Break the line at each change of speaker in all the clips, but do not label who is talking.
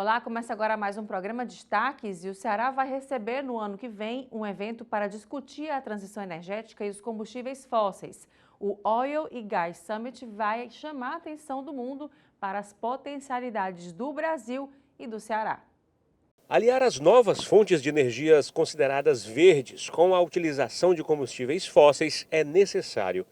Olá, começa agora mais um programa Destaques e o Ceará vai receber no ano que vem um evento para discutir a transição energética e os combustíveis fósseis. O Oil e Gas Summit vai chamar a atenção do mundo para as potencialidades do Brasil e do Ceará.
Aliar as novas fontes de energias consideradas verdes com a utilização de combustíveis fósseis é necessário.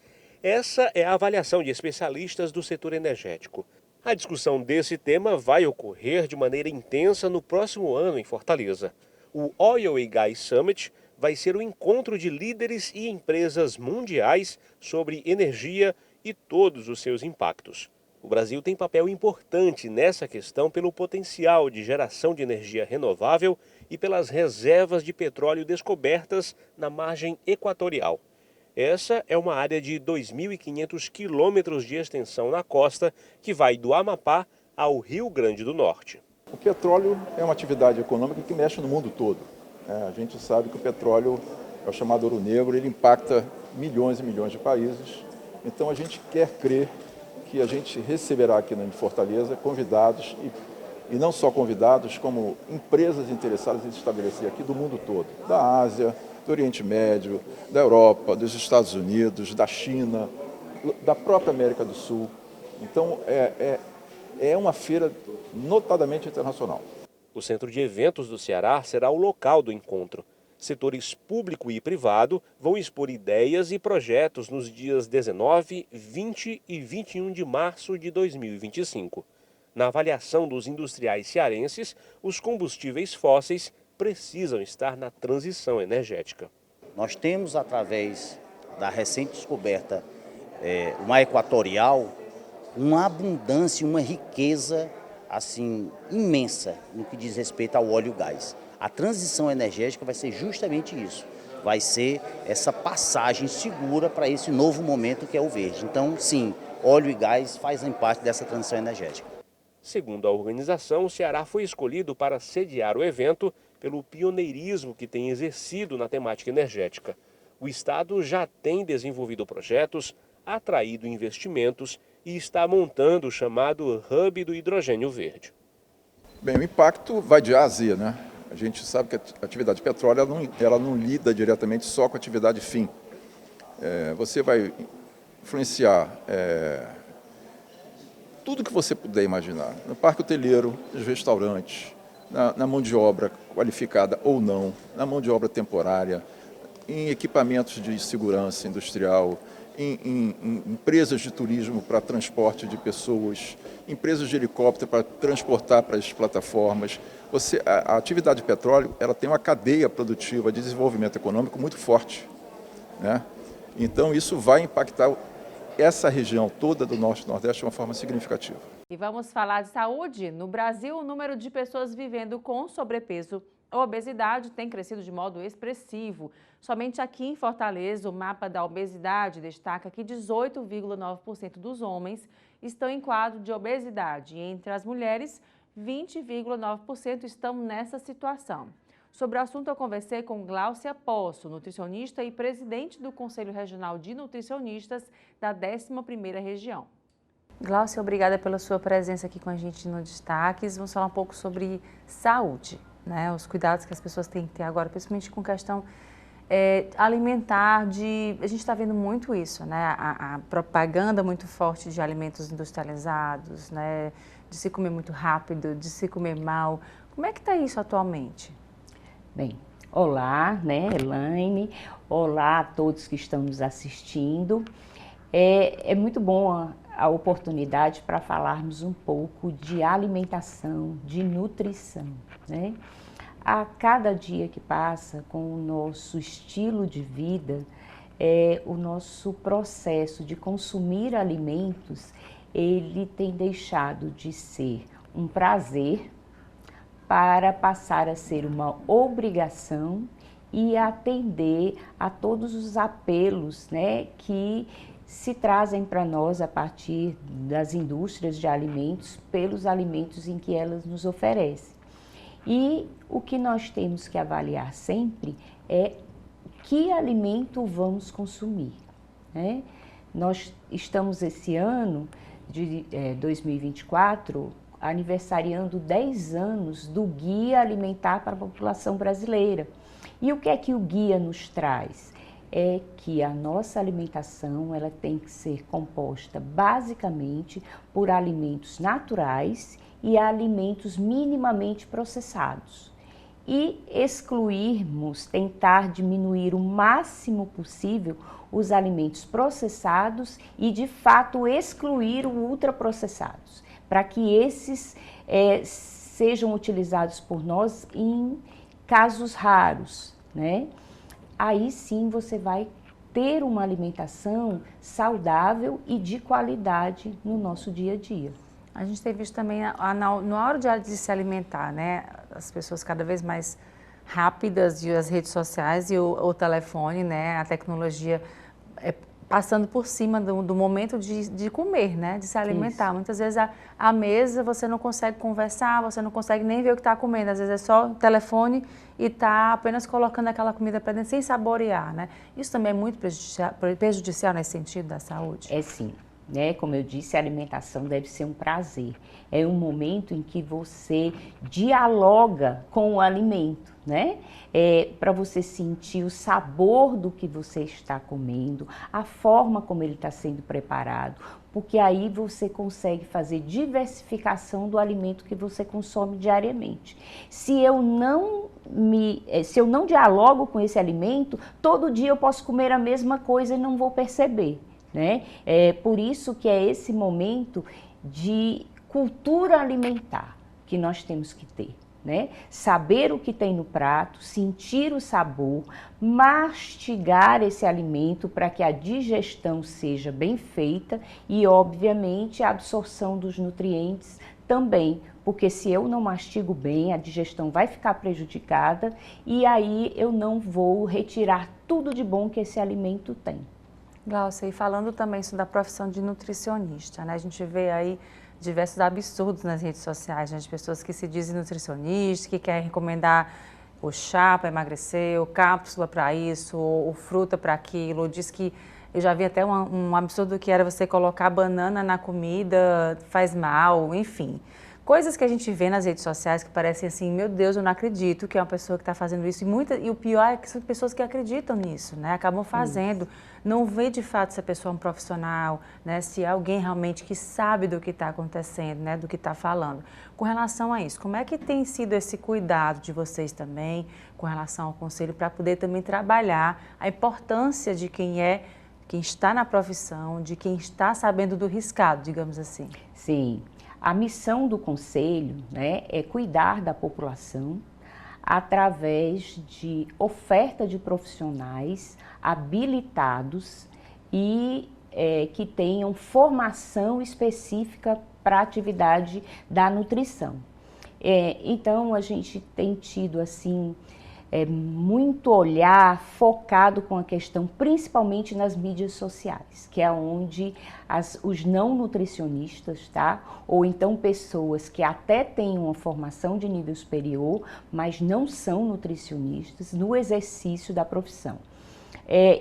Essa é a avaliação de especialistas do setor energético. A discussão desse tema vai ocorrer de maneira intensa no próximo ano em Fortaleza. O Oil e Gas Summit vai ser o encontro de líderes e empresas mundiais sobre energia e todos os seus impactos. O Brasil tem papel importante nessa questão pelo potencial de geração de energia renovável e pelas reservas de petróleo descobertas na margem equatorial. Essa é uma área de 2.500 quilômetros de extensão na costa que vai do Amapá ao Rio Grande do Norte.
O petróleo é uma atividade econômica que mexe no mundo todo. A gente sabe que o petróleo é o chamado ouro negro, ele impacta milhões e milhões de países. Então a gente quer crer que a gente receberá aqui em Fortaleza convidados, e não só convidados, como empresas interessadas em se estabelecer aqui do mundo todo, da Ásia, do Oriente Médio, da Europa, dos Estados Unidos, da China, da própria América do Sul. Então, é uma feira notadamente internacional.
O Centro de Eventos do Ceará será o local do encontro. Setores público e privado vão expor ideias e projetos nos dias 19, 20 e 21 de março de 2025. Na avaliação dos industriais cearenses, os combustíveis fósseis precisam estar na transição energética.
Nós temos, através da recente descoberta, uma equatorial, uma abundância, uma riqueza assim imensa no que diz respeito ao óleo e gás. A transição energética vai ser justamente isso, vai ser essa passagem segura para esse novo momento que é o verde. Então, sim, óleo e gás fazem parte dessa transição energética.
Segundo a organização, o Ceará foi escolhido para sediar o evento pelo pioneirismo que tem exercido na temática energética. O Estado já tem desenvolvido projetos, atraído investimentos e está montando o chamado Hub do Hidrogênio Verde.
Bem, o impacto vai de A a Z, né? A gente sabe que a atividade de petróleo ela não lida diretamente só com a atividade fim. Você vai influenciar tudo que você puder imaginar, no parque hoteleiro, nos restaurantes, na mão de obra qualificada ou não, na mão de obra temporária, em equipamentos de segurança industrial, em empresas de turismo para transporte de pessoas, empresas de helicóptero para transportar para as plataformas. A atividade de petróleo ela tem uma cadeia produtiva de desenvolvimento econômico muito forte, né? Então isso vai impactar essa região toda do Norte e Nordeste de uma forma significativa.
E vamos falar de saúde. No Brasil, o número de pessoas vivendo com sobrepeso ou obesidade tem crescido de modo expressivo. Somente aqui em Fortaleza, o mapa da obesidade destaca que 18,9% dos homens estão em quadro de obesidade e entre as mulheres, 20,9% estão nessa situação. Sobre o assunto, eu conversei com Gláucia Posso, nutricionista e presidente do Conselho Regional de Nutricionistas da 11ª Região. Gláucia, obrigada pela sua presença aqui com a gente no Destaques. Vamos falar um pouco sobre saúde, né? Os cuidados que as pessoas têm que ter agora, principalmente com questão alimentar, a gente está vendo muito isso, né? A propaganda muito forte de alimentos industrializados, né? De se comer muito rápido, de se comer mal. Como é que está isso atualmente?
Bem, olá, né, Elaine? Olá a todos que estão nos assistindo. É muito bom a oportunidade para falarmos um pouco de alimentação, de nutrição, né? A cada dia que passa com o nosso estilo de vida, o nosso processo de consumir alimentos, ele tem deixado de ser um prazer para passar a ser uma obrigação e atender a todos os apelos, né, que se trazem para nós a partir das indústrias de alimentos, pelos alimentos em que elas nos oferecem. E o que nós temos que avaliar sempre é que alimento vamos consumir, né? Nós estamos esse ano de 2024 aniversariando 10 anos do Guia Alimentar para a População Brasileira. E o que é que o guia nos traz? É que a nossa alimentação ela tem que ser composta basicamente por alimentos naturais e alimentos minimamente processados. E excluirmos, tentar diminuir o máximo possível os alimentos processados e, de fato, excluir os ultraprocessados, para que esses sejam utilizados por nós em casos raros, né? Aí sim você vai ter uma alimentação saudável e de qualidade no nosso dia a dia.
A gente tem visto também, na hora de se alimentar, né, as pessoas cada vez mais rápidas, e as redes sociais e o telefone, né, a tecnologia passando por cima do momento de comer, né, de se alimentar. Isso. Muitas vezes à mesa você não consegue conversar, você não consegue nem ver o que está comendo, às vezes é só o telefone e está apenas colocando aquela comida para dentro sem saborear, né. Isso também é muito prejudicial nesse sentido da saúde?
É sim. Né? Como eu disse, a alimentação deve ser um prazer. É um momento em que você dialoga com o alimento, né? Para você sentir o sabor do que você está comendo, a forma como ele está sendo preparado, porque aí você consegue fazer diversificação do alimento que você consome diariamente. Se eu não dialogo com esse alimento, todo dia eu posso comer a mesma coisa e não vou perceber. Né? É por isso que é esse momento de cultura alimentar que nós temos que ter, né? Saber o que tem no prato, sentir o sabor, mastigar esse alimento para que a digestão seja bem feita e, obviamente, a absorção dos nutrientes também, porque se eu não mastigo bem, a digestão vai ficar prejudicada e aí eu não vou retirar tudo de bom que esse alimento tem.
Glaucia, e falando também da profissão de nutricionista, né? A gente vê aí diversos absurdos nas redes sociais, né? De pessoas que se dizem nutricionistas, que querem recomendar o chá para emagrecer, ou cápsula para isso, ou fruta para aquilo. Diz que, eu já vi até um absurdo que era você colocar banana na comida, faz mal, enfim. Coisas que a gente vê nas redes sociais que parecem assim, meu Deus, eu não acredito que é uma pessoa que está fazendo isso. E o pior é que são pessoas que acreditam nisso, né? Acabam fazendo. Não vê de fato se a pessoa é um profissional, né? Se é alguém realmente que sabe do que está acontecendo, né? Do que está falando. Com relação a isso, como é que tem sido esse cuidado de vocês também, com relação ao conselho, para poder também trabalhar a importância de quem está na profissão, de quem está sabendo do riscado, digamos assim?
Sim. A missão do Conselho, né, é cuidar da população através de oferta de profissionais habilitados e que tenham formação específica para a atividade da nutrição. Então, a gente tem tido assim, muito olhar focado com a questão, principalmente nas mídias sociais, que é onde os não nutricionistas, tá? Ou então pessoas que até têm uma formação de nível superior, mas não são nutricionistas, no exercício da profissão.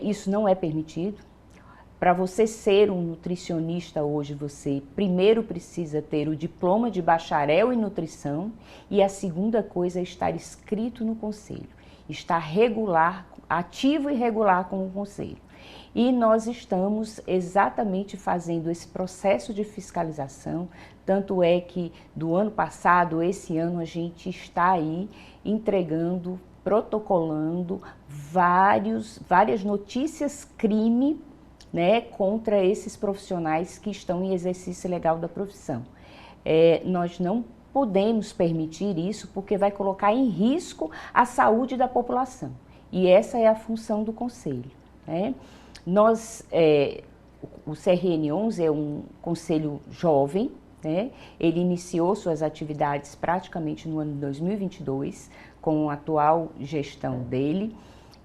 Isso não é permitido. Para você ser um nutricionista hoje, você primeiro precisa ter o diploma de bacharel em nutrição e a segunda coisa é estar inscrito no conselho. Está regular, ativo e regular com o conselho. E nós estamos exatamente fazendo esse processo de fiscalização, tanto é que do ano passado, esse ano, a gente está aí entregando, protocolando várias notícias crime, né, contra esses profissionais que estão em exercício legal da profissão. Nós não podemos permitir isso porque vai colocar em risco a saúde da população. E essa é a função do Conselho, né? O CRN 11 é um conselho jovem, né? Ele iniciou suas atividades praticamente no ano de 2022, com a atual gestão dele,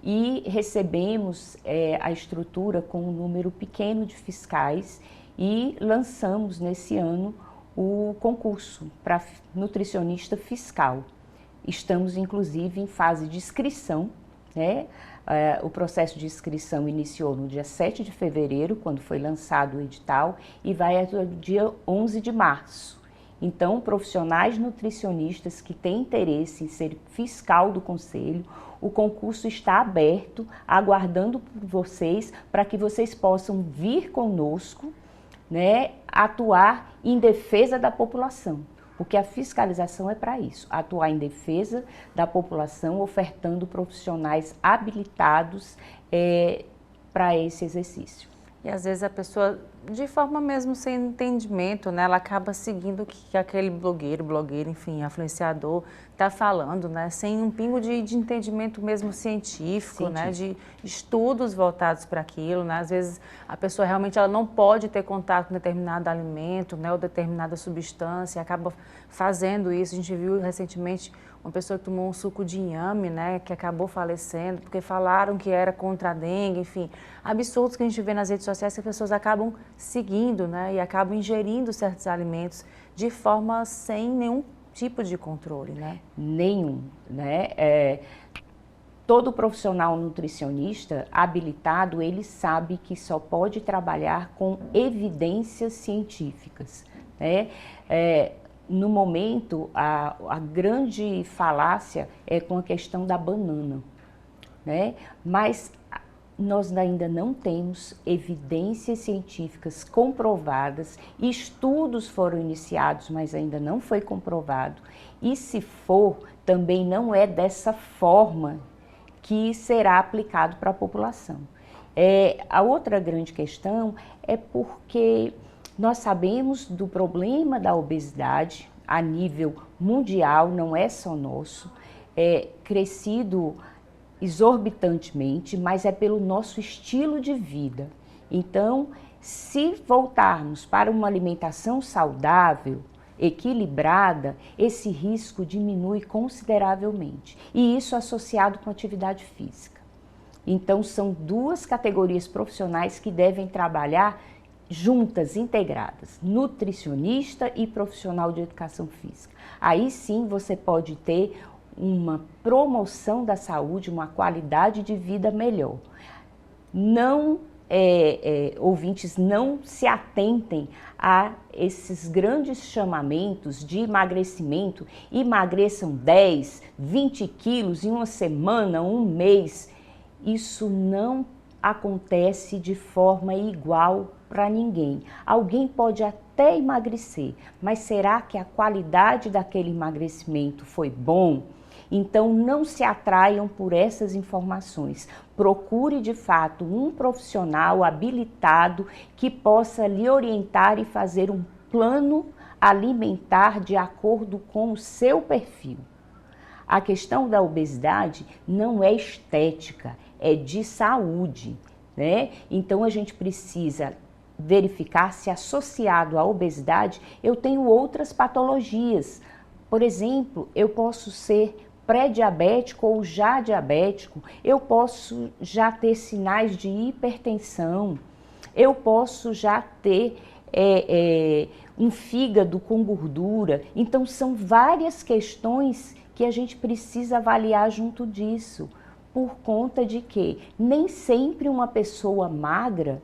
e recebemos a estrutura com um número pequeno de fiscais e lançamos nesse ano o concurso para nutricionista fiscal. Estamos, inclusive, em fase de inscrição, né? O processo de inscrição iniciou no dia 7 de fevereiro, quando foi lançado o edital, e vai até o dia 11 de março. Então, profissionais nutricionistas que têm interesse em ser fiscal do Conselho, o concurso está aberto, aguardando por vocês, para que vocês possam vir conosco, né, atuar em defesa da população. Porque a fiscalização é para isso, atuar em defesa da população, ofertando profissionais habilitados para esse exercício.
E às vezes a pessoa, de forma mesmo sem entendimento, né, ela acaba seguindo o que aquele blogueiro, enfim, influenciador está falando, né, sem um pingo de entendimento mesmo científico, né, de estudos voltados para aquilo, né, às vezes a pessoa realmente ela não pode ter contato com determinado alimento, né, ou determinada substância, acaba fazendo isso. A gente viu recentemente uma pessoa que tomou um suco de inhame, né, que acabou falecendo, porque falaram que era contra a dengue, enfim, absurdos que a gente vê nas redes sociais que as pessoas acabam seguindo, né, e acabam ingerindo certos alimentos de forma sem nenhum tipo de controle, né?
Nenhum, né? Todo profissional nutricionista habilitado, ele sabe que só pode trabalhar com evidências científicas, né? No momento, a grande falácia é com a questão da banana, né? Mas nós ainda não temos evidências científicas comprovadas, estudos foram iniciados, mas ainda não foi comprovado, e se for, também não é dessa forma que será aplicado para a população. A outra grande questão é porque nós sabemos do problema da obesidade a nível mundial, não é só nosso, crescido exorbitantemente, mas é pelo nosso estilo de vida. Então, se voltarmos para uma alimentação saudável, equilibrada, esse risco diminui consideravelmente. E isso associado com atividade física. Então, são duas categorias profissionais que devem trabalhar juntas, integradas, nutricionista e profissional de educação física. Aí sim você pode ter uma promoção da saúde, uma qualidade de vida melhor. Não, ouvintes, não se atentem a esses grandes chamamentos de emagrecimento, emagreçam 10, 20 quilos em uma semana, um mês. Isso não acontece de forma igual para ninguém. Alguém pode até emagrecer, mas será que a qualidade daquele emagrecimento foi bom? Então, não se atraiam por essas informações. Procure, de fato, um profissional habilitado que possa lhe orientar e fazer um plano alimentar de acordo com o seu perfil. A questão da obesidade não é estética, é de saúde, né? Então, a gente precisa verificar se associado à obesidade eu tenho outras patologias. Por exemplo, eu posso ser pré-diabético ou já diabético, eu posso já ter sinais de hipertensão, eu posso já ter um fígado com gordura. Então, são várias questões que a gente precisa avaliar junto disso, por conta de que nem sempre uma pessoa magra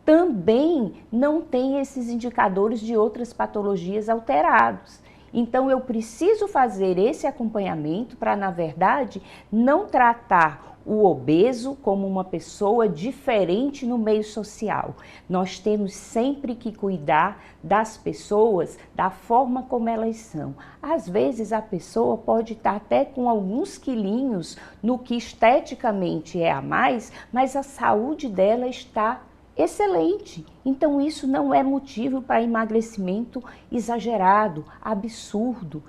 também não tem esses indicadores de outras patologias alterados. Então, eu preciso fazer esse acompanhamento para, na verdade, não tratar o obeso como uma pessoa diferente no meio social. Nós temos sempre que cuidar das pessoas da forma como elas são. Às vezes, a pessoa pode estar até com alguns quilinhos no que esteticamente é a mais, mas a saúde dela está excelente. Então, isso não é motivo para emagrecimento exagerado, absurdo.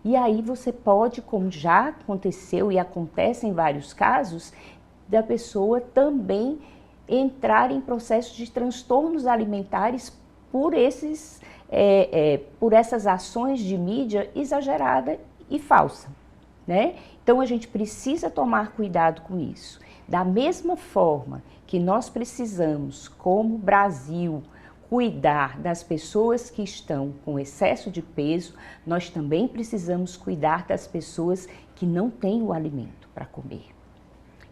E aí você pode, como já aconteceu e acontece em vários casos, da pessoa também entrar em processos de transtornos alimentares por essas ações de mídia exagerada e falsa, né? Então, a gente precisa tomar cuidado com isso. Da mesma forma que nós precisamos, como Brasil, cuidar das pessoas que estão com excesso de peso, nós também precisamos cuidar das pessoas que não têm o alimento para comer.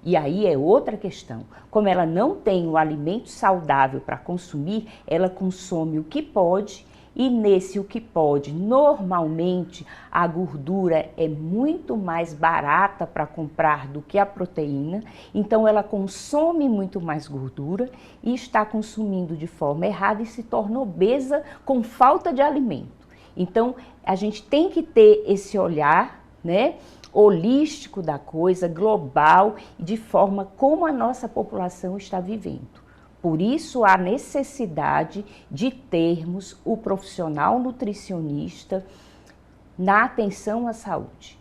E aí é outra questão. Como ela não tem o alimento saudável para consumir, ela consome o que pode E nesse o que pode, normalmente a gordura é muito mais barata para comprar do que a proteína, então ela consome muito mais gordura e está consumindo de forma errada e se torna obesa com falta de alimento. Então a gente tem que ter esse olhar, né, holístico da coisa, global, de forma como a nossa população está vivendo. Por isso, a necessidade de termos o profissional nutricionista na atenção à saúde.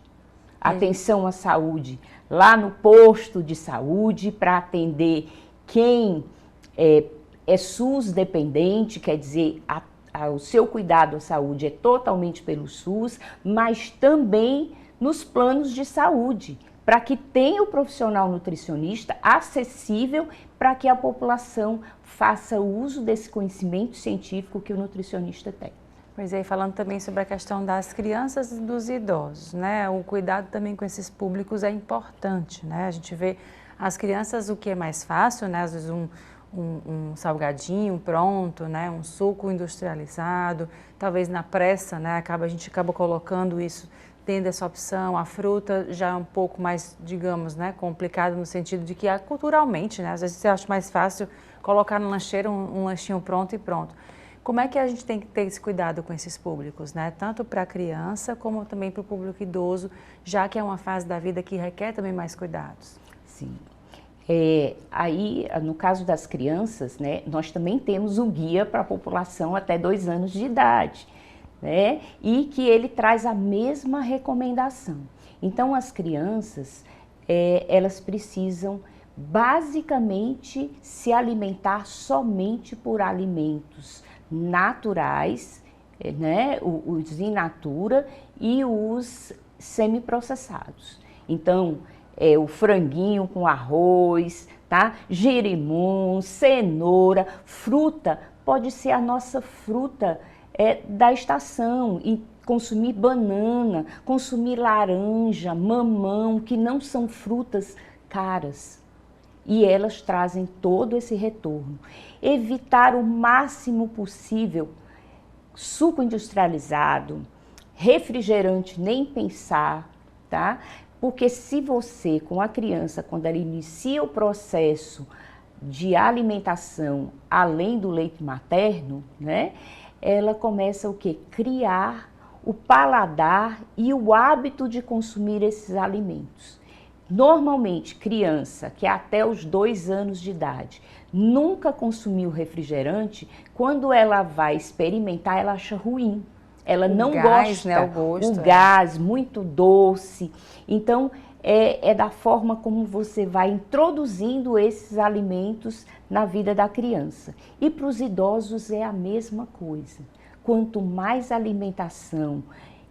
Atenção à saúde lá no posto de saúde para atender quem é SUS dependente, quer dizer, o seu cuidado à saúde é totalmente pelo SUS, mas também nos planos de saúde, para que tenha o profissional nutricionista acessível para que a população faça uso desse conhecimento científico que o nutricionista tem.
Pois é, falando também sobre a questão das crianças e dos idosos, né? O cuidado também com esses públicos é importante, né? A gente vê as crianças, o que é mais fácil, né? Às vezes um salgadinho pronto, né? Um suco industrializado, talvez na pressa, né? A gente acaba colocando isso, tendo essa opção. A fruta já é um pouco mais, digamos, né, complicado no sentido de que culturalmente, né, às vezes você acha mais fácil colocar no lancheiro um lanchinho pronto e pronto. Como é que a gente tem que ter esse cuidado com esses públicos, né, tanto para a criança como também para o público idoso, já que é uma fase da vida que requer também mais cuidados?
Sim. Aí, no caso das crianças, né, nós também temos um guia para a população até 2 anos de idade, né? E que ele traz a mesma recomendação. Então, as crianças, elas precisam basicamente se alimentar somente por alimentos naturais, né? Os in natura e os semiprocessados. Então, o franguinho com arroz, tá? Girimum, cenoura, fruta, pode ser a nossa fruta da estação, e consumir banana, consumir laranja, mamão, que não são frutas caras. E elas trazem todo esse retorno. Evitar o máximo possível suco industrializado, refrigerante, nem pensar, tá? Porque se você, com a criança, quando ela inicia o processo de alimentação além do leite materno, né? Ela começa o quê? Criar o paladar e o hábito de consumir esses alimentos. Normalmente, criança que até os 2 anos de idade nunca consumiu refrigerante, quando ela vai experimentar, ela acha ruim. Ela não gosta,
né, o gosto,
gás, muito doce. Então, é da forma como você vai introduzindo esses alimentos na vida da criança. E para os idosos é a mesma coisa. Quanto mais alimentação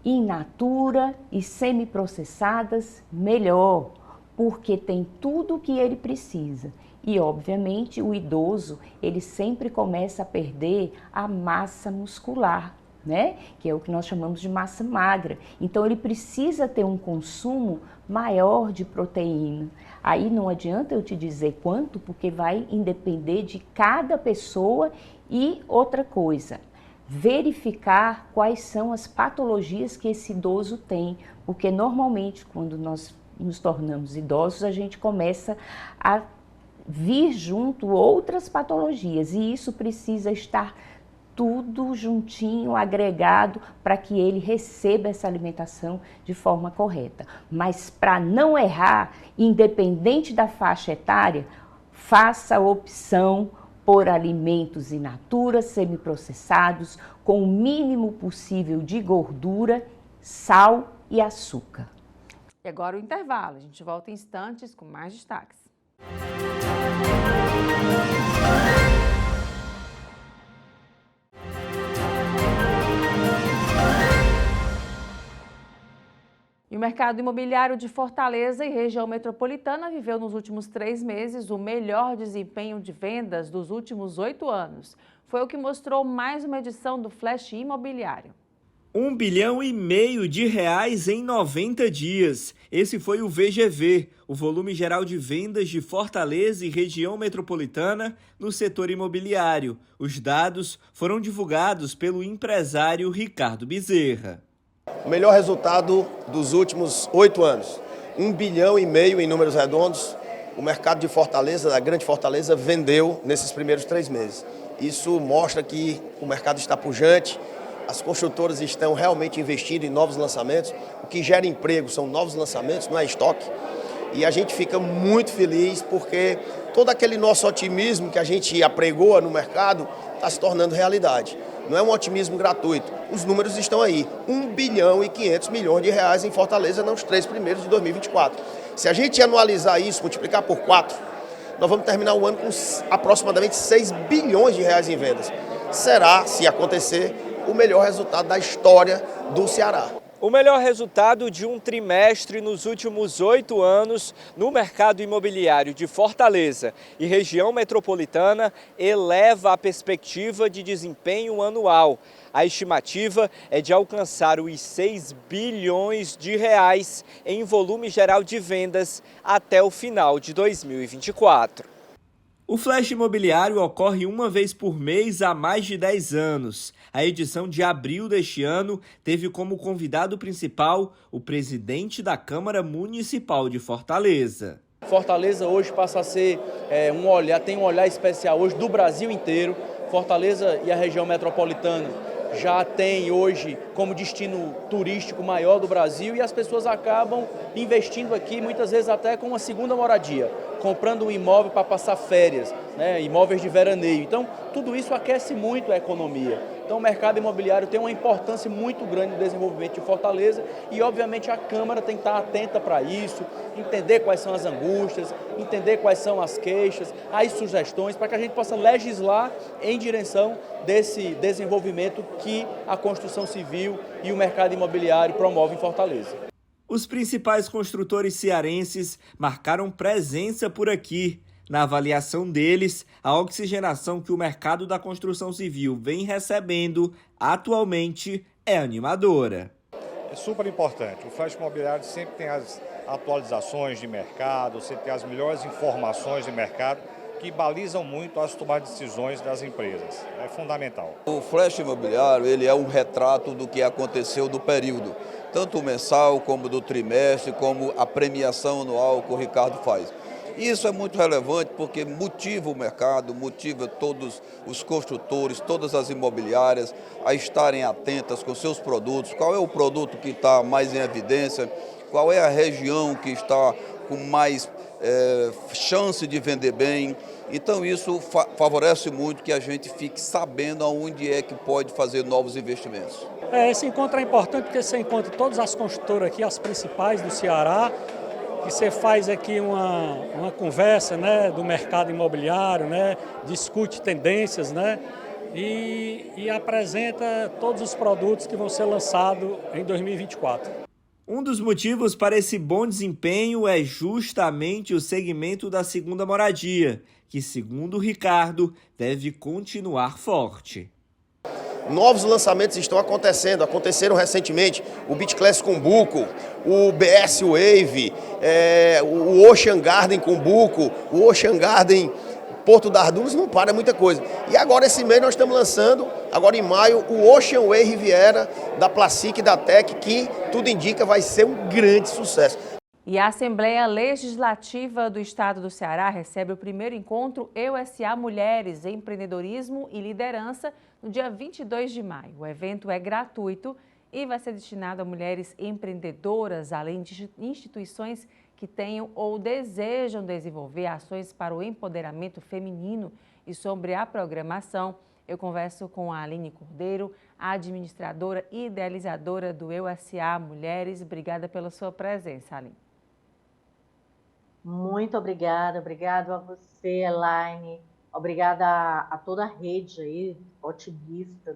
in natura e semiprocessadas, melhor, porque tem tudo o que ele precisa. E, obviamente, o idoso, ele sempre começa a perder a massa muscular, né? Que é o que nós chamamos de massa magra. Então, ele precisa ter um consumo maior de proteína. Aí não adianta eu te dizer quanto, porque vai depender de cada pessoa. E outra coisa, verificar quais são as patologias que esse idoso tem, porque normalmente quando nós nos tornamos idosos, a gente começa a vir junto outras patologias, e isso precisa estar tudo juntinho, agregado, para que ele receba essa alimentação de forma correta. Mas para não errar, independente da faixa etária, faça a opção por alimentos in natura, semiprocessados, com o mínimo possível de gordura, sal e açúcar.
E agora o intervalo. A gente volta em instantes com mais destaques. E o mercado imobiliário de Fortaleza e região metropolitana viveu nos últimos 3 meses o melhor desempenho de vendas dos últimos 8 anos. Foi o que mostrou mais uma edição do Flash Imobiliário.
R$1,5 bilhão em 90 dias. Esse foi o VGV, o volume geral de vendas de Fortaleza e região metropolitana no setor imobiliário. Os dados foram divulgados pelo empresário Ricardo Bezerra.
O melhor resultado dos últimos 8 anos. 1,5 bilhão em números redondos, o mercado de Fortaleza, da Grande Fortaleza, vendeu nesses primeiros 3 meses. Isso mostra que o mercado está pujante, as construtoras estão realmente investindo em novos lançamentos. O que gera emprego são novos lançamentos, não é estoque. E a gente fica muito feliz porque todo aquele nosso otimismo que a gente apregoa no mercado está se tornando realidade. Não é um otimismo gratuito. Os números estão aí. 1,5 bilhão de reais em Fortaleza nos 3 primeiros de 2024. Se a gente anualizar isso, multiplicar por 4, nós vamos terminar o ano com aproximadamente 6 bilhões de reais em vendas. Será, se acontecer, o melhor resultado da história do Ceará.
O melhor resultado de um trimestre nos últimos 8 anos no mercado imobiliário de Fortaleza e região metropolitana eleva a perspectiva de desempenho anual. A estimativa é de alcançar os 6 bilhões de reais em volume geral de vendas até o final de 2024.
O Flash Imobiliário ocorre uma vez por mês há mais de 10 anos. A edição de abril deste ano teve como convidado principal o presidente da Câmara Municipal de Fortaleza.
Fortaleza hoje passa a ser tem um olhar especial hoje do Brasil inteiro. Fortaleza e a região metropolitana já tem hoje como destino turístico maior do Brasil e as pessoas acabam investindo aqui, muitas vezes até com uma segunda moradia, comprando um imóvel para passar férias, né, imóveis de veraneio. Então, tudo isso aquece muito a economia. Então, o mercado imobiliário tem uma importância muito grande no desenvolvimento de Fortaleza e, obviamente, a Câmara tem que estar atenta para isso, entender quais são as angústias, entender quais são as queixas, as sugestões, para que a gente possa legislar em direção desse desenvolvimento que a construção civil e o mercado imobiliário promovem em Fortaleza.
Os principais construtores cearenses marcaram presença por aqui. Na avaliação deles, a oxigenação que o mercado da construção civil vem recebendo atualmente é animadora.
É super importante. O Flash Imobiliário sempre tem as atualizações de mercado, sempre tem as melhores informações de mercado que balizam muito as tomadas de decisões das empresas. É fundamental.
O Flash Imobiliário ele é um retrato do que aconteceu do período, tanto o mensal como do trimestre, como a premiação anual que o Ricardo faz. Isso é muito relevante porque motiva o mercado, motiva todos os construtores, todas as imobiliárias a estarem atentas com seus produtos, qual é o produto que está mais em evidência, qual é a região que está com mais chance de vender bem. Então isso favorece muito que a gente fique sabendo aonde é que pode fazer novos investimentos.
Esse encontro é importante porque você encontra todas as construtoras aqui, as principais do Ceará, que você faz aqui uma conversa, né, do mercado imobiliário, né, discute tendências, né, e apresenta todos os produtos que vão ser lançados em 2024.
Um dos motivos para esse bom desempenho é justamente o segmento da segunda moradia, que, segundo o Ricardo, deve continuar forte.
Novos lançamentos estão aconteceram recentemente, o Beach Class Cumbuco, o BS Wave, o Ocean Garden Cumbuco, o Ocean Garden Porto das Dúvidas, não para, é muita coisa. E agora esse mês nós estamos lançando, agora em maio, o Ocean Way Riviera da Placic e da Tec, que tudo indica vai ser um grande sucesso.
E a Assembleia Legislativa do Estado do Ceará recebe o primeiro encontro EUSA Mulheres, Empreendedorismo e Liderança no dia 22 de maio. O evento é gratuito e vai ser destinado a mulheres empreendedoras, além de instituições que tenham ou desejam desenvolver ações para o empoderamento feminino. E sobre a programação, eu converso com a Aline Cordeiro, administradora e idealizadora do EUSA Mulheres. Obrigada pela sua presença, Aline.
Muito obrigada a você, Elaine, obrigada a toda a rede aí, otimista,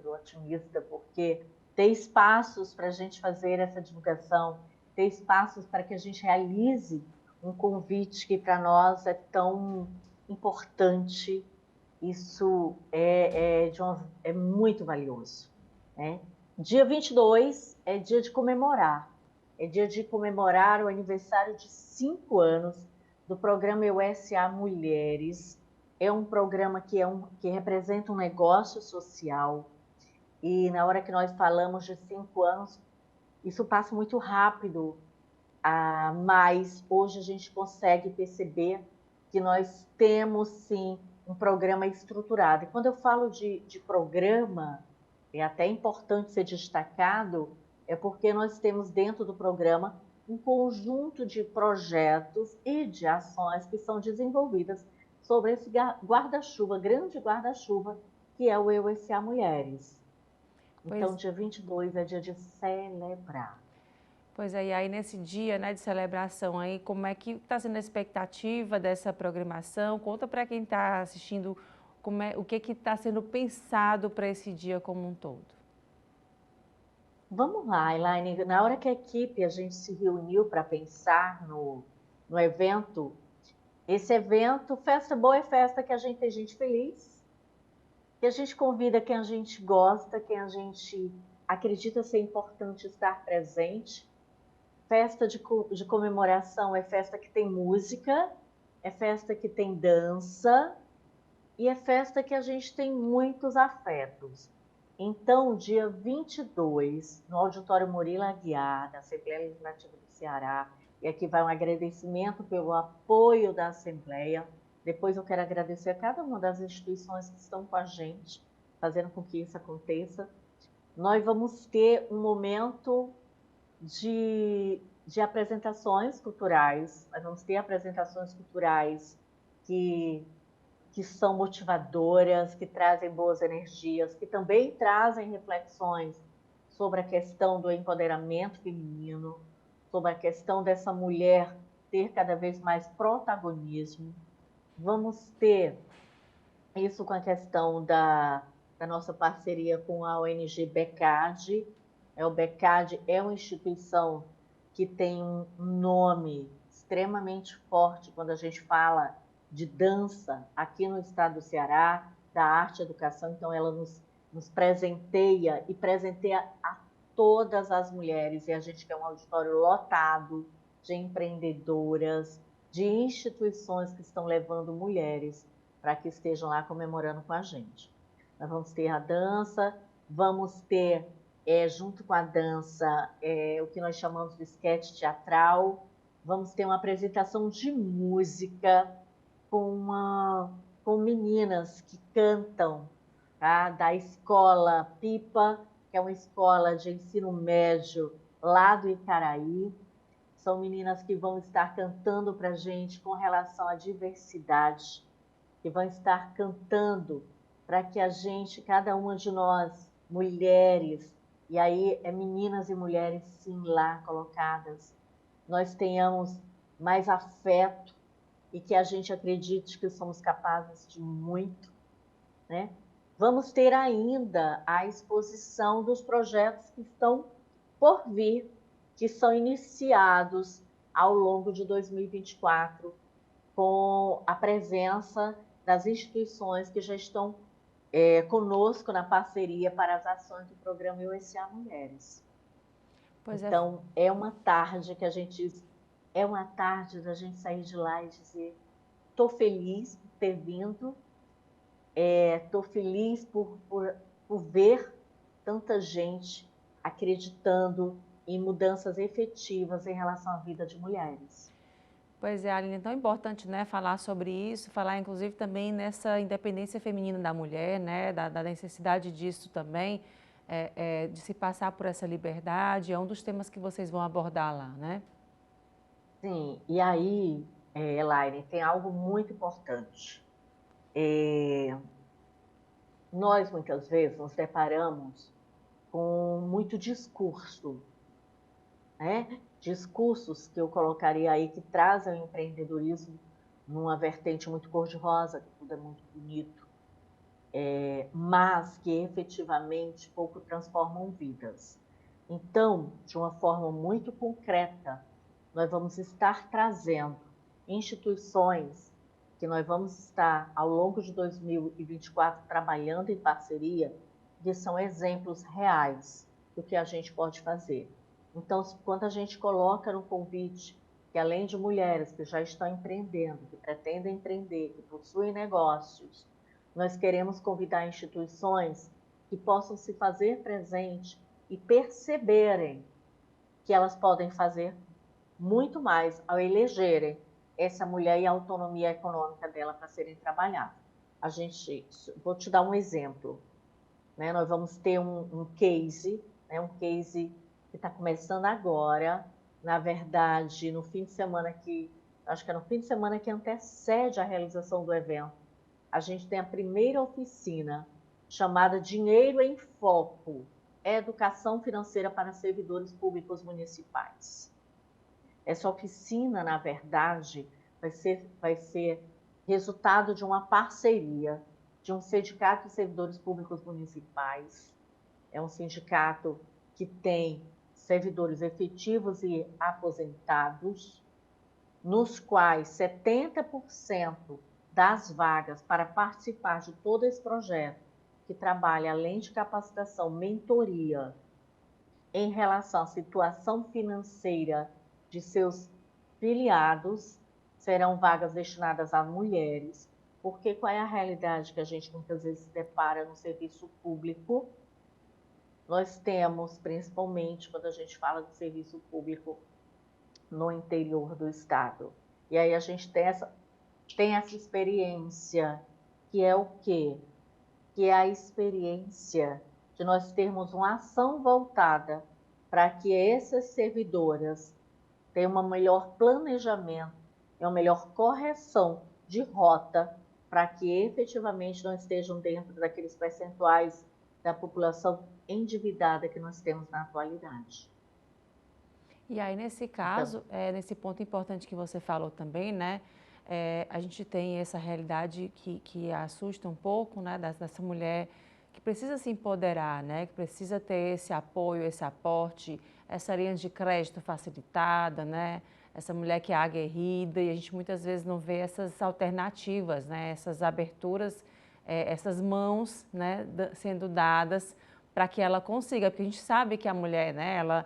porque ter espaços para a gente fazer essa divulgação, ter espaços para que a gente realize um convite que para nós é tão importante, isso é muito valioso, né? Dia 22 é dia de comemorar, é dia de comemorar o aniversário de 5 anos do programa USA Mulheres. É um programa que representa um negócio social, e na hora que nós falamos de 5 anos, isso passa muito rápido, mas hoje a gente consegue perceber que nós temos, sim, um programa estruturado. E quando eu falo de programa, é até importante ser destacado, é porque nós temos dentro do programa um conjunto de projetos e de ações que são desenvolvidas sobre esse guarda-chuva, grande guarda-chuva, que é o USA Mulheres. Então, dia 22 é dia de celebrar.
Pois é, e aí nesse dia, né, de celebração aí, como é que está sendo a expectativa dessa programação? Conta para quem está assistindo o que está sendo pensado para esse dia como um todo.
Vamos lá, Elaine, na hora que a gente se reuniu para pensar no evento, esse evento, Festa Boa é festa que a gente tem gente feliz, que a gente convida quem a gente gosta, quem a gente acredita ser importante estar presente. Festa de comemoração é festa que tem música, é festa que tem dança e é festa que a gente tem muitos afetos. Então, dia 22, no Auditório Murilo Aguiar, da Assembleia Legislativa do Ceará, e aqui vai um agradecimento pelo apoio da Assembleia. Depois eu quero agradecer a cada uma das instituições que estão com a gente, fazendo com que isso aconteça. Nós vamos ter um momento de apresentações culturais. Nós vamos ter apresentações culturais que são motivadoras, que trazem boas energias, que também trazem reflexões sobre a questão do empoderamento feminino, sobre a questão dessa mulher ter cada vez mais protagonismo. Vamos ter isso com a questão da nossa parceria com a ONG BECAD. O BECAD é uma instituição que tem um nome extremamente forte quando a gente fala de dança aqui no estado do Ceará, da arte e educação. Então, ela nos presenteia e presenteia a todas as mulheres. E a gente quer um auditório lotado de empreendedoras, de instituições que estão levando mulheres para que estejam lá comemorando com a gente. Nós vamos ter a dança, vamos ter, junto com a dança, o que nós chamamos de esquete teatral, vamos ter uma apresentação de música com meninas que cantam, tá? Da escola Pipa, que é uma escola de ensino médio lá do Icaraí. São meninas que vão estar cantando para a gente com relação à diversidade, que vão estar cantando para que a gente, cada uma de nós, mulheres, e aí meninas e mulheres sim lá colocadas, nós tenhamos mais afeto e que a gente acredite que somos capazes de muito, né? Vamos ter ainda a exposição dos projetos que estão por vir, que são iniciados ao longo de 2024, com a presença das instituições que já estão conosco na parceria para as ações do programa USA Mulheres. Então, é uma tarde que a gente... É uma tarde da gente sair de lá e dizer: estou feliz por ter vindo, estou feliz por ver tanta gente acreditando em mudanças efetivas em relação à vida de mulheres.
Pois é, Aline, é tão importante, né, falar sobre isso, falar inclusive também nessa independência feminina da mulher, né, da necessidade disso também, de se passar por essa liberdade. É um dos temas que vocês vão abordar lá, né?
Sim, e aí, Elaine, tem algo muito importante. Nós, muitas vezes, nos deparamos com muito discurso, né? Discursos que eu colocaria aí que trazem o empreendedorismo numa vertente muito cor-de-rosa, que tudo é muito bonito, mas que efetivamente pouco transformam vidas. Então, de uma forma muito concreta, nós vamos estar trazendo instituições que nós vamos estar, ao longo de 2024, trabalhando em parceria, que são exemplos reais do que a gente pode fazer. Então, quando a gente coloca no convite que além de mulheres que já estão empreendendo, que pretendem empreender, que possuem negócios, nós queremos convidar instituições que possam se fazer presente e perceberem que elas podem fazer muito mais ao elegerem essa mulher e a autonomia econômica dela para serem trabalhadas. Vou te dar um exemplo, né? Nós vamos ter um case, né? Um case que está começando agora, na verdade, no fim de semana acho que é no fim de semana que antecede a realização do evento, a gente tem a primeira oficina chamada Dinheiro em Foco, Educação Financeira para Servidores Públicos Municipais. Essa oficina, na verdade, vai ser resultado de uma parceria de um sindicato de servidores públicos municipais. É um sindicato que tem servidores efetivos e aposentados, nos quais 70% das vagas para participar de todo esse projeto, que trabalha além de capacitação, mentoria, em relação à situação financeira de seus filiados, serão vagas destinadas a mulheres, porque qual é a realidade que a gente muitas vezes se depara no serviço público? Nós temos, principalmente quando a gente fala de serviço público no interior do estado, e aí a gente tem essa experiência, que é o quê? Que é a experiência de nós termos uma ação voltada para que essas servidoras tenham um melhor planejamento e uma melhor correção de rota para que efetivamente não estejam dentro daqueles percentuais da população endividada que nós temos na atualidade.
E aí, nesse caso, nesse ponto importante que você falou também, né? A gente tem essa realidade que assusta um pouco, né? Dessa mulher que precisa se empoderar, né? Que precisa ter esse apoio, esse aporte, essa linha de crédito facilitada, né? Essa mulher que é aguerrida, e a gente muitas vezes não vê essas alternativas, né? Essas aberturas, essas mãos, né? Sendo dadas para que ela consiga, porque a gente sabe que a mulher, né? Ela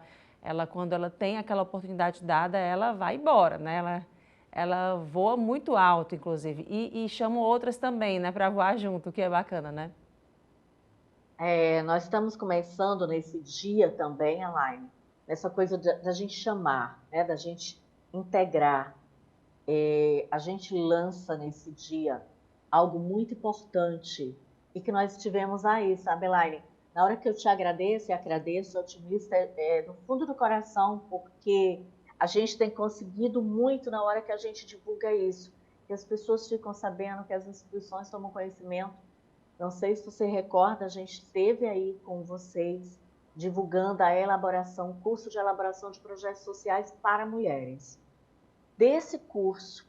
quando ela tem aquela oportunidade dada, ela vai embora, né? Ela voa muito alto, inclusive, e chama outras também, né? Para voar junto, o que é bacana, né?
Nós estamos começando nesse dia também, Elaine, nessa coisa da gente chamar, né? Da gente integrar. A gente lança nesse dia algo muito importante e que nós tivemos aí, sabe, Elaine? Na hora que eu te agradeço, e agradeço, otimista, do fundo do coração, porque a gente tem conseguido muito na hora que a gente divulga isso, que as pessoas ficam sabendo, que as instituições tomam conhecimento. Não sei se você recorda, a gente esteve aí com vocês, divulgando a elaboração, curso de elaboração de projetos sociais para mulheres. Desse curso,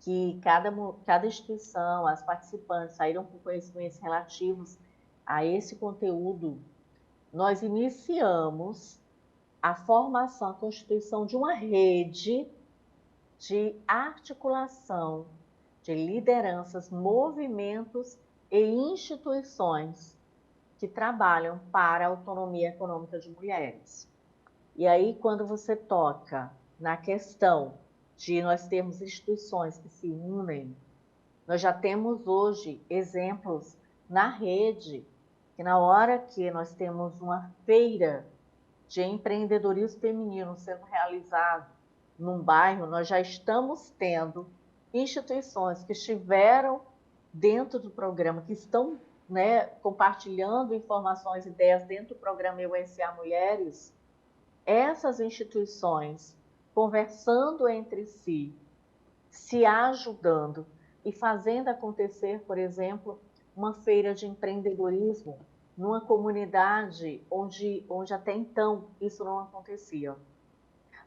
que cada instituição, as participantes saíram com conhecimentos relativos a esse conteúdo, nós iniciamos a formação, a constituição de uma rede de articulação de lideranças, movimentos e instituições que trabalham para a autonomia econômica de mulheres. E aí, quando você toca na questão de nós termos instituições que se unem, nós já temos hoje exemplos na rede, que na hora que nós temos uma feira de empreendedorismo feminino sendo realizado num bairro, nós já estamos tendo instituições que estiveram dentro do programa, que estão, né, compartilhando informações, ideias dentro do programa EUSA Mulheres. Essas instituições conversando entre si, se ajudando e fazendo acontecer, por exemplo, uma feira de empreendedorismo numa comunidade onde até então isso não acontecia.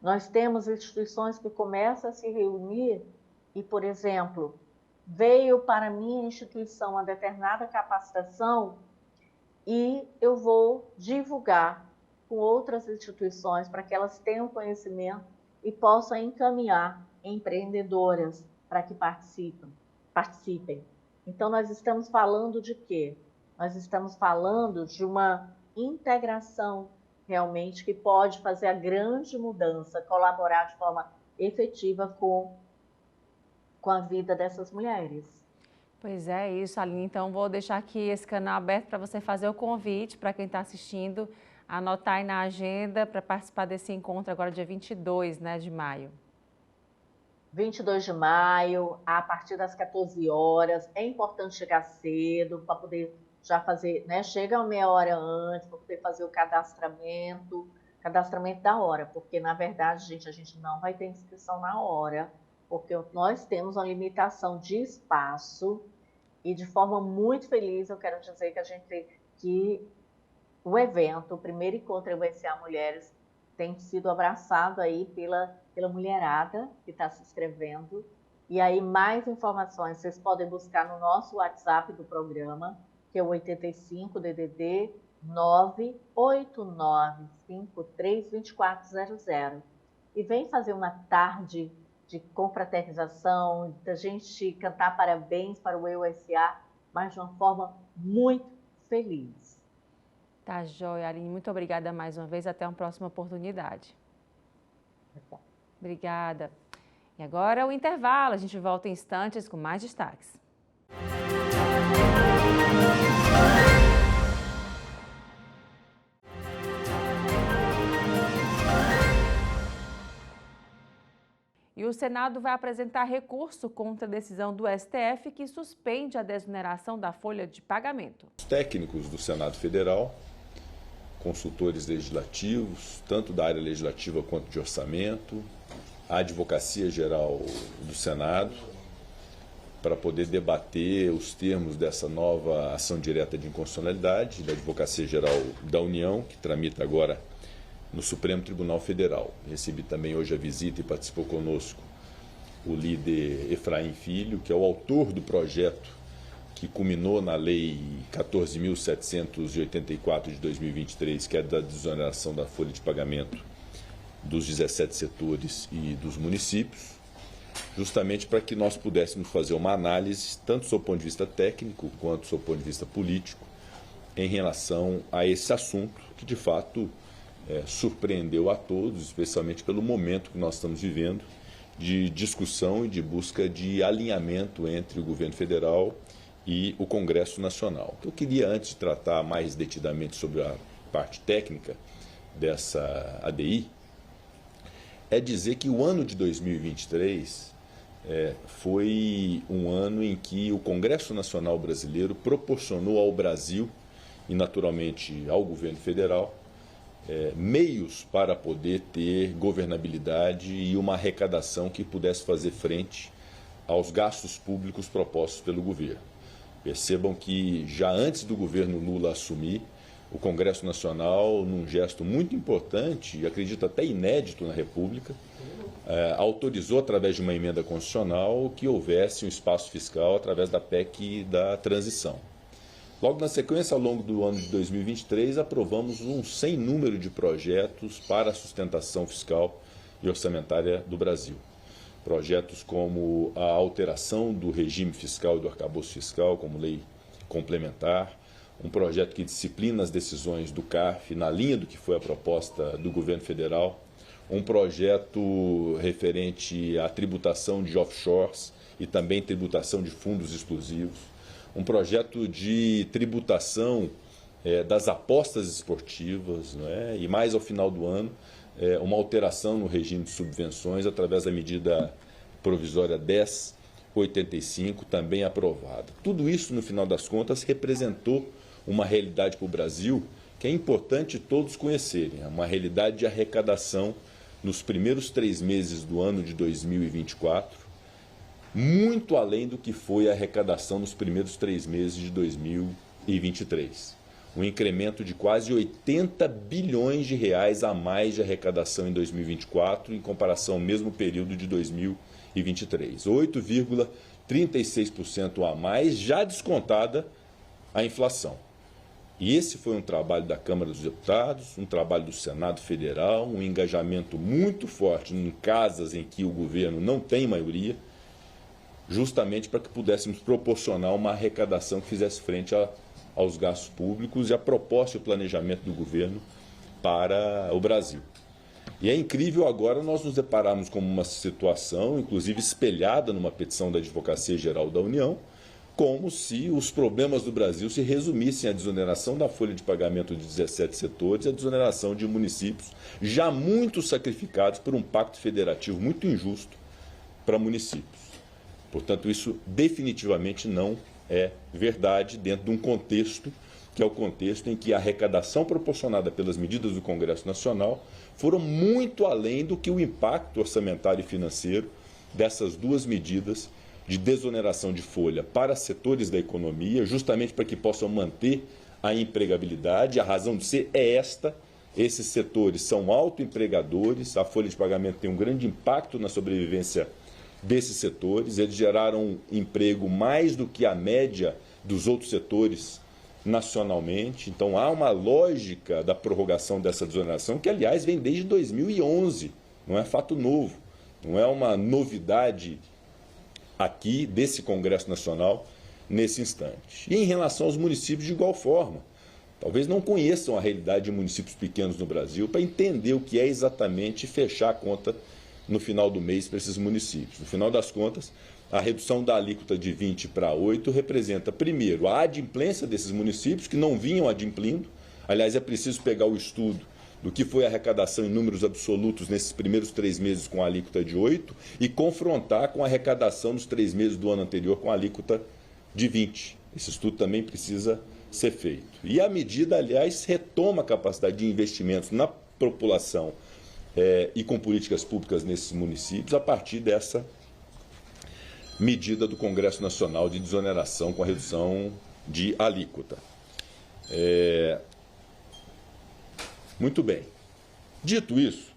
Nós temos instituições que começam a se reunir e, por exemplo, veio para a minha instituição uma determinada capacitação e eu vou divulgar com outras instituições para que elas tenham conhecimento e possam encaminhar empreendedoras para que participem. Então, nós estamos falando de quê? Nós estamos falando de uma integração realmente que pode fazer a grande mudança, colaborar de forma efetiva com a vida dessas mulheres.
Pois é isso, Aline. Então, vou deixar aqui esse canal aberto para você fazer o convite para quem está assistindo, anotar aí na agenda para participar desse encontro agora dia 22, né, de maio.
22 de maio, a partir das 14 horas. É importante chegar cedo para poder já fazer, né? Chega uma meia hora antes para poder fazer o cadastramento da hora, porque na verdade, gente, a gente não vai ter inscrição na hora, porque nós temos uma limitação de espaço e de forma muito feliz eu quero dizer que o evento, o primeiro encontro MSA Mulheres, tem sido abraçado aí pela mulherada que está se inscrevendo. E aí mais informações vocês podem buscar no nosso WhatsApp do programa, que é o 85 DDD 989532400. E vem fazer uma tarde de confraternização, da gente cantar parabéns para o EUSA, mas de uma forma muito feliz.
Tá joia, Aline. Muito obrigada mais uma vez. Até uma próxima oportunidade. Obrigada. E agora o intervalo. A gente volta em instantes com mais destaques. E o Senado vai apresentar recurso contra a decisão do STF que suspende a desoneração da folha de pagamento.
Os técnicos do Senado Federal, consultores legislativos, tanto da área legislativa quanto de orçamento, a Advocacia Geral do Senado, para poder debater os termos dessa nova ação direta de inconstitucionalidade da Advocacia Geral da União, que tramita agora no Supremo Tribunal Federal. Recebi também hoje a visita e participou conosco o líder Efraim Filho, que é o autor do projeto que culminou na Lei 14.784 de 2023, que é da desoneração da folha de pagamento dos 17 setores e dos municípios, justamente para que nós pudéssemos fazer uma análise, tanto do seu ponto de vista técnico quanto do seu ponto de vista político, em relação a esse assunto que, de fato, surpreendeu a todos, especialmente pelo momento que nós estamos vivendo, de discussão e de busca de alinhamento entre o governo federal e o Congresso Nacional. Eu queria, antes de tratar mais detidamente sobre a parte técnica dessa ADI, é dizer que o ano de 2023 foi um ano em que o Congresso Nacional Brasileiro proporcionou ao Brasil e, naturalmente, ao governo federal, meios para poder ter governabilidade e uma arrecadação que pudesse fazer frente aos gastos públicos propostos pelo governo. Percebam que já antes do governo Lula assumir, o Congresso Nacional, num gesto muito importante, e acredito até inédito na República, autorizou através de uma emenda constitucional que houvesse um espaço fiscal através da PEC da transição. Logo na sequência, ao longo do ano de 2023, aprovamos um sem número de projetos para a sustentação fiscal e orçamentária do Brasil. Projetos como a alteração do regime fiscal e do arcabouço fiscal, como lei complementar, um projeto que disciplina as decisões do CARF na linha do que foi a proposta do governo federal, um projeto referente à tributação de offshores e também tributação de fundos exclusivos, um projeto de tributação das apostas esportivas, não é? E mais ao final do ano, uma alteração no regime de subvenções através da medida provisória 1085, também aprovada. Tudo isso, no final das contas, representou uma realidade para o Brasil que é importante todos conhecerem, uma realidade de arrecadação nos primeiros 3 meses do ano de 2024, muito além do que foi a arrecadação nos primeiros 3 meses de 2023. Um incremento de quase 80 bilhões de reais a mais de arrecadação em 2024, em comparação ao mesmo período de 2023. 8,36% a mais, já descontada a inflação. E esse foi um trabalho da Câmara dos Deputados, um trabalho do Senado Federal, um engajamento muito forte em casas em que o governo não tem maioria, justamente para que pudéssemos proporcionar uma arrecadação que fizesse frente aos gastos públicos, e a proposta e o planejamento do governo para o Brasil. E é incrível agora nós nos depararmos com uma situação, inclusive espelhada numa petição da Advocacia Geral da União, como se os problemas do Brasil se resumissem à desoneração da folha de pagamento de 17 setores e à desoneração de municípios já muito sacrificados por um pacto federativo muito injusto para municípios. Portanto, isso definitivamente não é verdade dentro de um contexto que é o contexto em que a arrecadação proporcionada pelas medidas do Congresso Nacional foram muito além do que o impacto orçamentário e financeiro dessas duas medidas de desoneração de folha para setores da economia, justamente para que possam manter a empregabilidade. A razão de ser é esta: esses setores são autoempregadores, a folha de pagamento tem um grande impacto na sobrevivência desses setores, eles geraram emprego mais do que a média dos outros setores nacionalmente. Então há uma lógica da prorrogação dessa desoneração que, aliás, vem desde 2011, não é fato novo, não é uma novidade aqui desse Congresso Nacional nesse instante. E em relação aos municípios, de igual forma, talvez não conheçam a realidade de municípios pequenos no Brasil para entender o que é exatamente fechar a conta no final do mês para esses municípios. No final das contas, a redução da alíquota de 20 para 8 representa, primeiro, a adimplência desses municípios que não vinham adimplindo. Aliás, é preciso pegar o estudo do que foi a arrecadação em números absolutos nesses primeiros 3 meses com a alíquota de 8 e confrontar com a arrecadação nos 3 meses do ano anterior com a alíquota de 20. Esse estudo também precisa ser feito. E a medida, aliás, retoma a capacidade de investimentos na população e com políticas públicas nesses municípios a partir dessa medida do Congresso Nacional de desoneração com a redução de alíquota. Muito bem. Dito isso,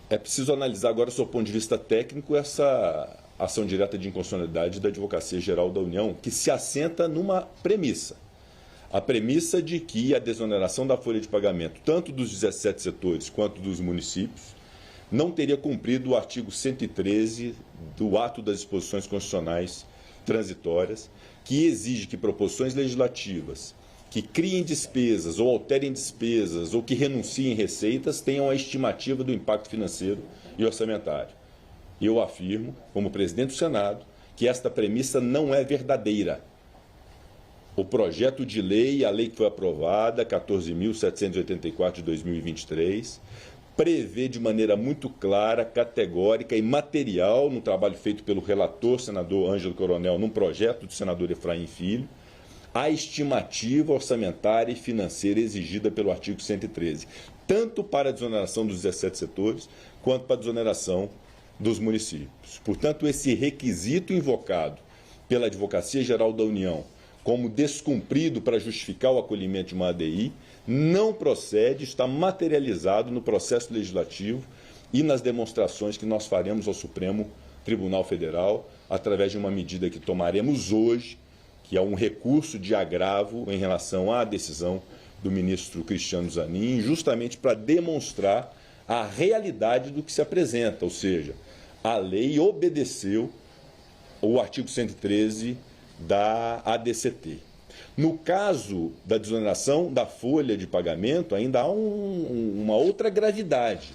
é preciso analisar agora, do seu ponto de vista técnico, essa ação direta de inconstitucionalidade da Advocacia Geral da União, que se assenta numa premissa. A premissa de que a desoneração da folha de pagamento, tanto dos 17 setores quanto dos municípios, não teria cumprido o artigo 113 do Ato das Disposições Constitucionais Transitórias, que exige que proposições legislativas que criem despesas ou alterem despesas ou que renunciem receitas tenham a estimativa do impacto financeiro e orçamentário. Eu afirmo, como presidente do Senado, que esta premissa não é verdadeira. O projeto de lei, a lei que foi aprovada, 14.784 de 2023, prevê de maneira muito clara, categórica e material, no trabalho feito pelo relator, senador Ângelo Coronel, num projeto do senador Efraim Filho, a estimativa orçamentária e financeira exigida pelo artigo 113, tanto para a desoneração dos 17 setores, quanto para a desoneração dos municípios. Portanto, esse requisito invocado pela Advocacia Geral da União como descumprido para justificar o acolhimento de uma ADI não procede, está materializado no processo legislativo e nas demonstrações que nós faremos ao Supremo Tribunal Federal através de uma medida que tomaremos hoje, que é um recurso de agravo em relação à decisão do ministro Cristiano Zanin, justamente para demonstrar a realidade do que se apresenta, ou seja, a lei obedeceu o artigo 113 da ADCT. No caso da desoneração da folha de pagamento, ainda há uma outra gravidade,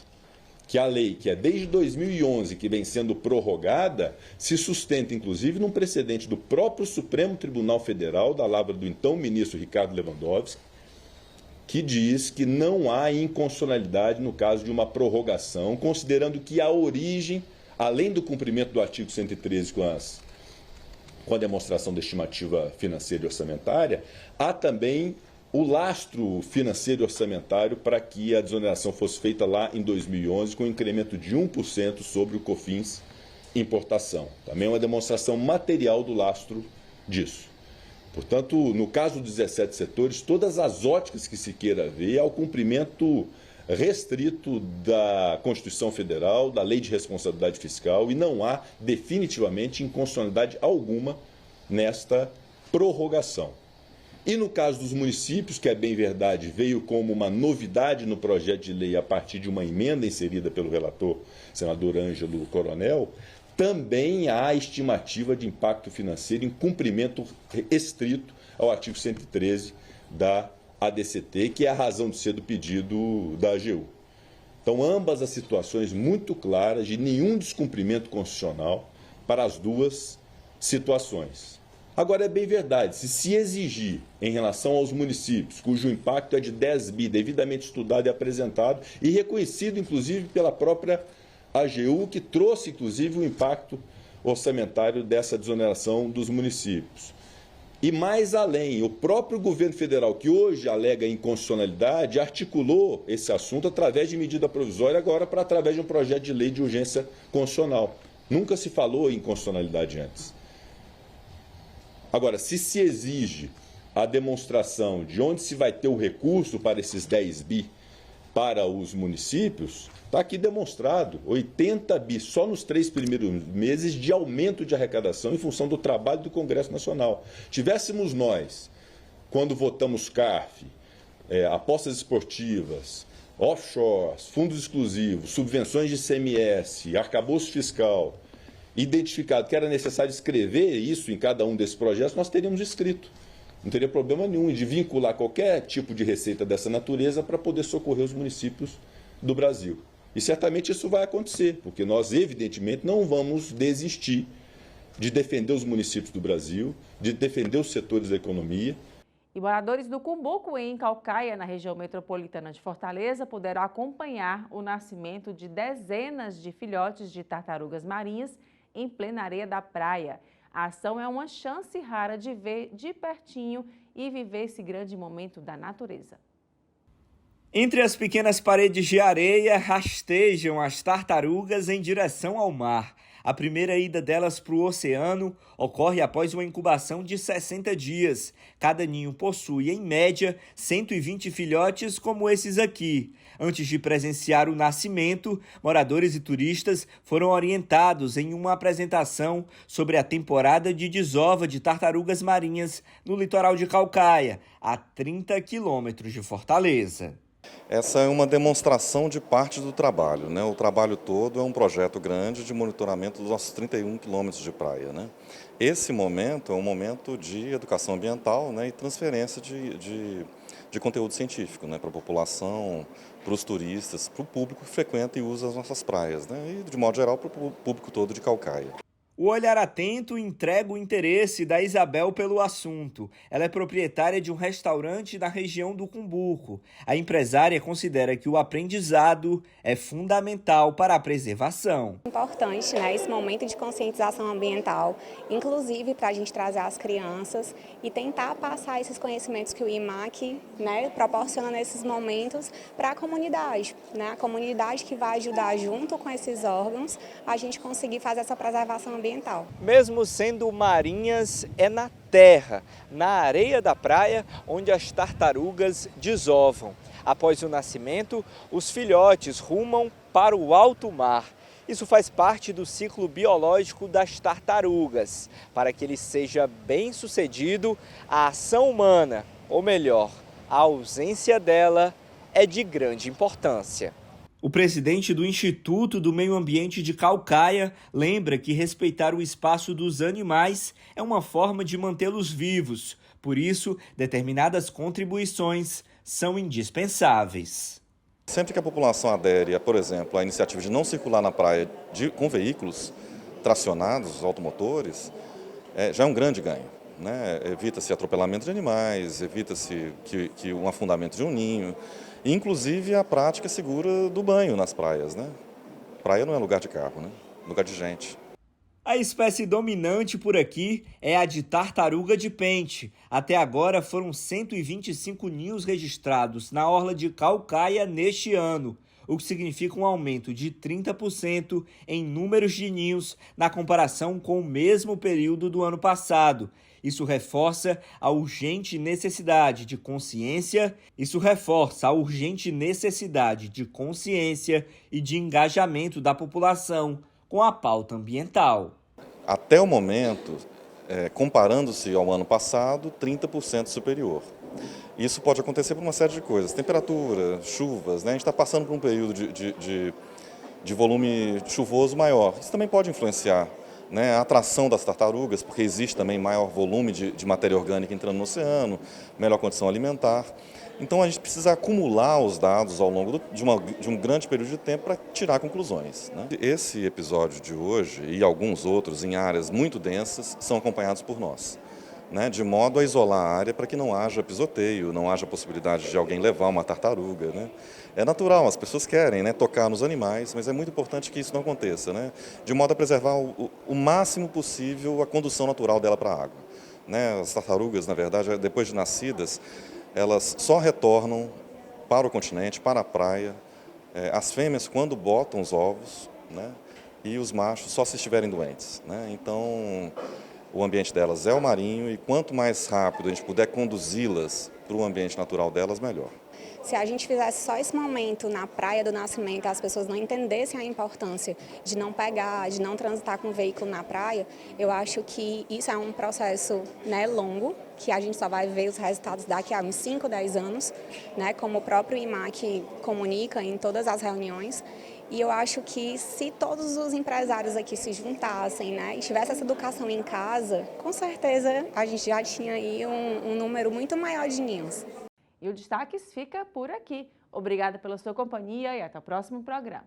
que a lei, que é desde 2011, que vem sendo prorrogada, se sustenta, inclusive, num precedente do próprio Supremo Tribunal Federal, da lavra do então ministro Ricardo Lewandowski, que diz que não há inconstitucionalidade no caso de uma prorrogação, considerando que a origem, além do cumprimento do artigo 113 com a demonstração da estimativa financeira e orçamentária, há também o lastro financeiro e orçamentário para que a desoneração fosse feita lá em 2011, com um incremento de 1% sobre o COFINS importação. Também é uma demonstração material do lastro disso. Portanto, no caso dos 17 setores, todas as óticas que se queira ver ao cumprimento restrito da Constituição Federal, da Lei de Responsabilidade Fiscal, e não há definitivamente inconstitucionalidade alguma nesta prorrogação. E no caso dos municípios, que é bem verdade, veio como uma novidade no projeto de lei a partir de uma emenda inserida pelo relator, senador Ângelo Coronel, também há estimativa de impacto financeiro em cumprimento estrito ao artigo 113 da ADCT, que é a razão de ser do pedido da AGU. Então, ambas as situações muito claras de nenhum descumprimento constitucional para as duas situações. Agora, é bem verdade, se exigir em relação aos municípios, cujo impacto é de 10 bi, devidamente estudado e apresentado, e reconhecido, inclusive, pela própria AGU, que trouxe, inclusive, o impacto orçamentário dessa desoneração dos municípios. E mais além, o próprio governo federal, que hoje alega inconstitucionalidade, articulou esse assunto através de medida provisória, agora através de um projeto de lei de urgência constitucional. Nunca se falou em inconstitucionalidade antes. Agora, se exige a demonstração de onde se vai ter o recurso para esses 10 bi para os municípios, está aqui demonstrado, 80 bi só nos 3 primeiros meses de aumento de arrecadação em função do trabalho do Congresso Nacional. Tivéssemos nós, quando votamos CARF, apostas esportivas, offshores, fundos exclusivos, subvenções de ICMS, arcabouço fiscal, identificado que era necessário escrever isso em cada um desses projetos, nós teríamos escrito. Não teria problema nenhum de vincular qualquer tipo de receita dessa natureza para poder socorrer os municípios do Brasil. E certamente isso vai acontecer, porque nós, evidentemente, não vamos desistir de defender os municípios do Brasil, de defender os setores da economia.
E moradores do Cumbuco, em Caucaia, na região metropolitana de Fortaleza, puderam acompanhar o nascimento de dezenas de filhotes de tartarugas marinhas em plena areia da praia. A ação é uma chance rara de ver de pertinho e viver esse grande momento da natureza.
Entre as pequenas paredes de areia, rastejam as tartarugas em direção ao mar. A primeira ida delas para o oceano ocorre após uma incubação de 60 dias. Cada ninho possui, em média, 120 filhotes como esses aqui. Antes de presenciar o nascimento, moradores e turistas foram orientados em uma apresentação sobre a temporada de desova de tartarugas marinhas no litoral de Caucaia, a 30 quilômetros de Fortaleza.
Essa é uma demonstração de parte do trabalho, né? O trabalho todo é um projeto grande de monitoramento dos nossos 31 quilômetros de praia, né? Esse momento é um momento de educação ambiental, né? E transferência de conteúdo científico, né? Para a população, para os turistas, para o público que frequenta e usa as nossas praias, né? E, de modo geral, para o público todo de Caucaia.
O olhar atento entrega o interesse da Isabel pelo assunto. Ela é proprietária de um restaurante na região do Cumbuco. A empresária considera que o aprendizado é fundamental para a preservação.
Importante, né, esse momento de conscientização ambiental, inclusive para a gente trazer as crianças e tentar passar esses conhecimentos que o IMAC, né, proporciona nesses momentos para a comunidade, né, a comunidade que vai ajudar junto com esses órgãos a gente conseguir fazer essa preservação ambiental.
Mesmo sendo marinhas, é na terra, na areia da praia, onde as tartarugas desovam. Após o nascimento, os filhotes rumam para o alto mar. Isso faz parte do ciclo biológico das tartarugas. Para que ele seja bem sucedido, a ação humana, ou melhor, a ausência dela, é de grande importância.
O presidente do Instituto do Meio Ambiente de Caucaia lembra que respeitar o espaço dos animais é uma forma de mantê-los vivos. Por isso, determinadas contribuições são indispensáveis.
Sempre que a população adere, por exemplo, à iniciativa de não circular na praia com veículos tracionados, automotores, já é um grande ganho, né? Evita-se atropelamento de animais, evita-se que um afundamento de um ninho. Inclusive a prática segura do banho nas praias, né? Praia não é lugar de carro, né? Lugar de gente.
A espécie dominante por aqui é a de tartaruga de pente. Até agora foram 125 ninhos registrados na orla de Caucaia neste ano, o que significa um aumento de 30% em números de ninhos na comparação com o mesmo período do ano passado. Isso reforça a urgente necessidade de consciência e de engajamento da população com a pauta ambiental.
Até o momento, comparando-se ao ano passado, 30% superior. Isso pode acontecer por uma série de coisas, temperatura, chuvas, né? A gente está passando por um período de volume chuvoso maior. Isso também pode influenciar, né, a atração das tartarugas, porque existe também maior volume de matéria orgânica entrando no oceano, melhor condição alimentar. Então a gente precisa acumular os dados ao longo de um grande período de tempo para tirar conclusões, né? Esse episódio de hoje e alguns outros em áreas muito densas são acompanhados por nós, né? De modo a isolar a área para que não haja pisoteio, não haja possibilidade de alguém levar uma tartaruga, né? É natural, as pessoas querem, né, tocar nos animais, mas é muito importante que isso não aconteça, né? De modo a preservar o máximo possível a condução natural dela para a água, né? As tartarugas, na verdade, depois de nascidas, elas só retornam para o continente, para a praia, as fêmeas quando botam os ovos, né? E os machos só se estiverem doentes, né? Então, o ambiente delas é o marinho e quanto mais rápido a gente puder conduzi-las para o ambiente natural delas, melhor.
Se a gente fizesse só esse momento na praia do nascimento, as pessoas não entendessem a importância de não pegar, de não transitar com o veículo na praia, eu acho que isso é um processo, né, longo, que a gente só vai ver os resultados daqui a uns 5, 10 anos, né, como o próprio IMAC comunica em todas as reuniões. E eu acho que se todos os empresários aqui se juntassem, né, e tivesse essa educação em casa, com certeza a gente já tinha aí um número muito maior de ninhos.
E o Destaques fica por aqui. Obrigada pela sua companhia e até o próximo programa.